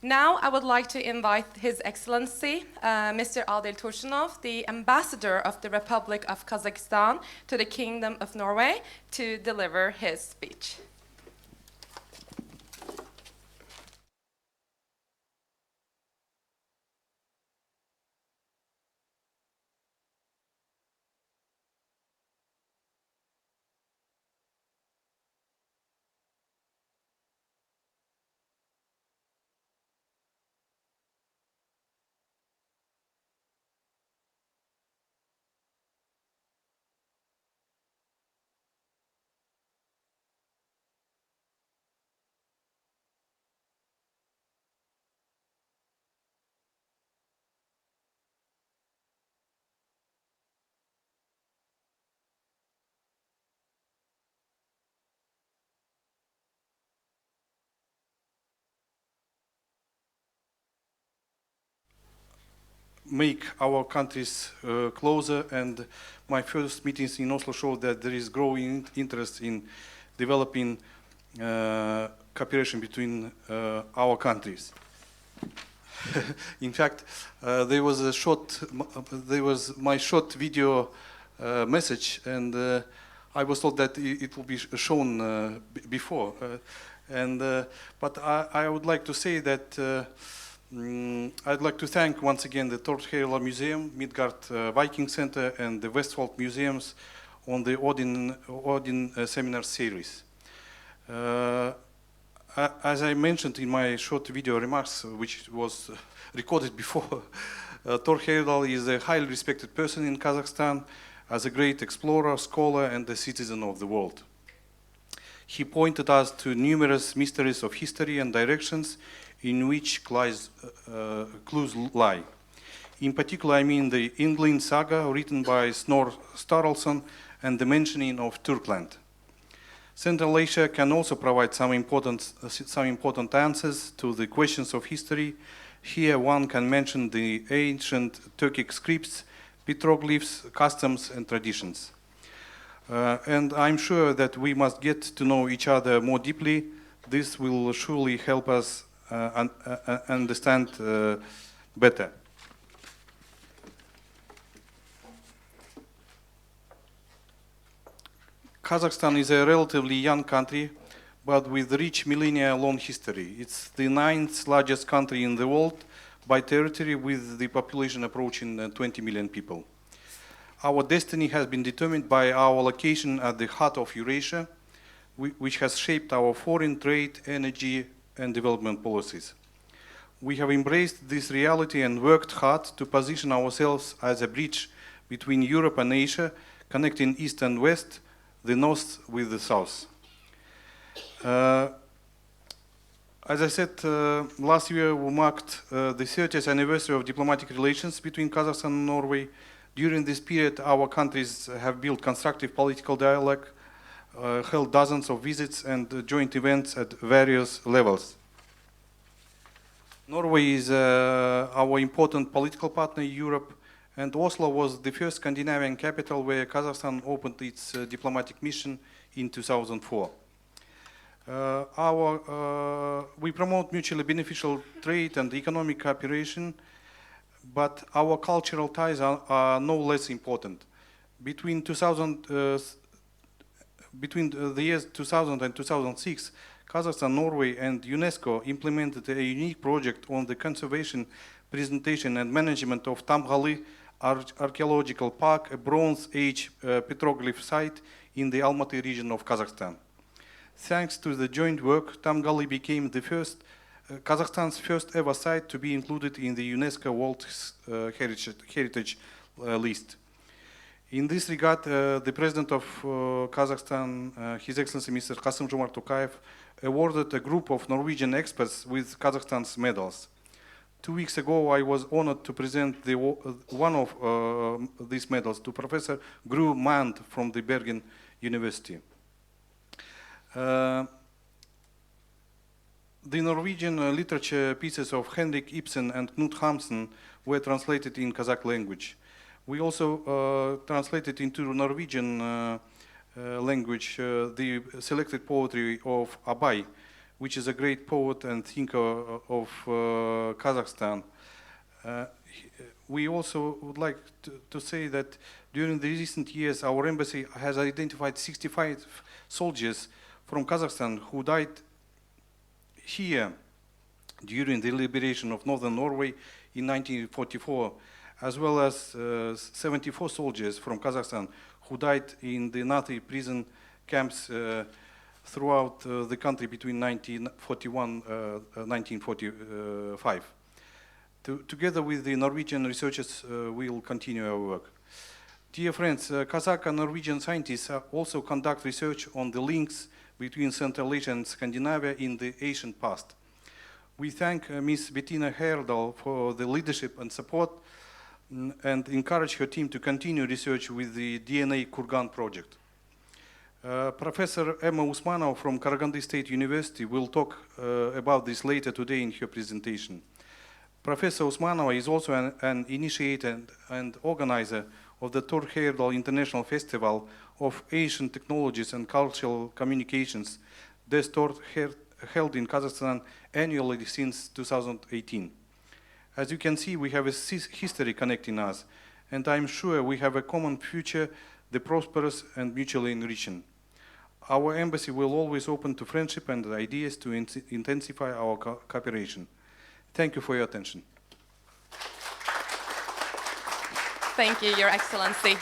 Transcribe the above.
Now I would like to invite His Excellency, Mr. Adil Tursunov, the Ambassador of the Republic of Kazakhstan to the Kingdom of Norway, to deliver his speech. Make our countries closer, and my first meetings in Oslo show that there is growing interest in developing cooperation between our countries. In fact, there was my short video message, and I was told that it will be shown before, but I would like to say that I'd like to thank once again the Tursunov Museum, Midgard Viking Center, and the Westfold Museums on the Odin seminar series. As I mentioned in my short video remarks, which was recorded before, Tursunov is a highly respected person in Kazakhstan as a great explorer, scholar, and a citizen of the world. He pointed us to numerous mysteries of history and directions in which clues lie. In particular, I mean the England saga written by Snorre Sturluson and the mentioning of Turkland. Central Asia can also provide some important answers to the questions of history. Here one can mention the ancient Turkic scripts, petroglyphs, customs, and traditions. And I'm sure that we must get to know each other more deeply. This will surely help us understand better. Kazakhstan is a relatively young country, but with rich millennia-long history. It's the 9th largest country in the world by territory, with the population approaching 20 million people. Our destiny has been determined by our location at the heart of Eurasia, which has shaped our foreign trade, energy, and development policies. We have embraced this reality and worked hard to position ourselves as a bridge between Europe and Asia, connecting East and West, the North with the South. As I said, last year we marked the 30th anniversary of diplomatic relations between Kazakhstan and Norway. During this period, our countries have built constructive political dialogue, held dozens of visits and joint events at various levels. Norway is our important political partner in Europe, and Oslo was the first Scandinavian capital where Kazakhstan opened its diplomatic mission in 2004. We promote mutually beneficial trade and economic cooperation, but our cultural ties are no less important. Between the years 2000 and 2006, Kazakhstan, Norway, and UNESCO implemented a unique project on the conservation, presentation, and management of Tamgali Archaeological Park, a Bronze Age petroglyph site in the Almaty region of Kazakhstan. Thanks to the joint work, Tamgali became the Kazakhstan's first ever site to be included in the UNESCO World Heritage List. In this regard, the President of Kazakhstan, His Excellency Mr. Kassym-Jomart Tokayev, awarded a group of Norwegian experts with Kazakhstan's medals. 2 weeks ago, I was honored to present one of these medals to Professor Gru Mand from the Bergen University. The Norwegian literature pieces of Henrik Ibsen and Knut Hamsun were translated in Kazakh language. We also translated into Norwegian language the selected poetry of Abai, which is a great poet and thinker of Kazakhstan. We also would like to say that during the recent years, our embassy has identified 65 soldiers from Kazakhstan who died here during the liberation of northern Norway in 1944, as well as 74 soldiers from Kazakhstan who died in the Nazi prison camps throughout the country between 1941 and 1945. Together with the Norwegian researchers, we will continue our work. Dear friends, Kazakh and Norwegian scientists also conduct research on the links between Central Asia and Scandinavia in the ancient past. We thank Ms. Bettina Heyerdahl for the leadership and support and encourage her team to continue research with the DNA Kurgan project. Professor Emma Usmanova from Karaganda State University will talk about this later today in her presentation. Professor Usmanova is also an initiator and organizer of the Tor Heyerdahl International Festival of Asian Technologies and Cultural Communications, held in Kazakhstan annually since 2018. As you can see, we have a history connecting us, and I'm sure we have a common future, the prosperous and mutually enriching. Our embassy will always open to friendship and ideas to intensify our cooperation. Thank you for your attention. Thank you, Your Excellency.